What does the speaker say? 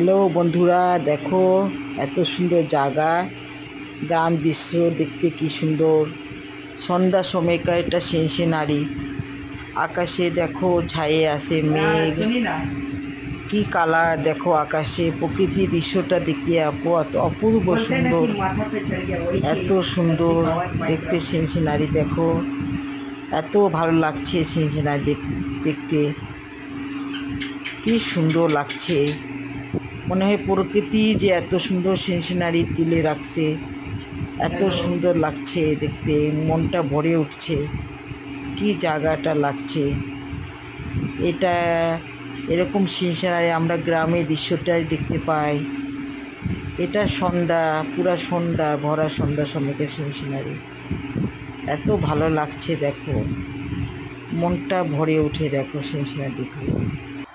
Hello বন্ধুরা, দেখো এত সুন্দর জায়গা, গ্রাম দৃশ্য দেখতে কি সুন্দর। সন্ধ্যা সময়কার এটা সিনসিনারি। আকাশে দেখো ছায়ে আসে মেঘ, কি কালার দেখো আকাশে। প্রকৃতির দৃশ্যটা দেখতে অপূর্ব সুন্দর, এত সুন্দর দেখতে সিনসিনারি। দেখো এত ভালো লাগছে সিনসিনারি দেখতে, কি সুন্দর লাগছে। মনে হয় প্রকৃতি যে এত সুন্দর সিনসিনারি তুলে রাখছে, এত সুন্দর লাগছে দেখতে, মনটা ভরে উঠছে। কি জায়গাটা লাগছে এটা, এরকম সিনসিনারি আমরা গ্রামের দৃশ্যটাই দেখতে পাই। এটা সন্ধ্যা, পুরা সন্ধ্যা ভরা সন্ধ্যা সময়কে সিনসিনারি, এত ভালো লাগছে। দেখো মনটা ভরে ওঠে, দেখো সিনসিনারি দেখলে।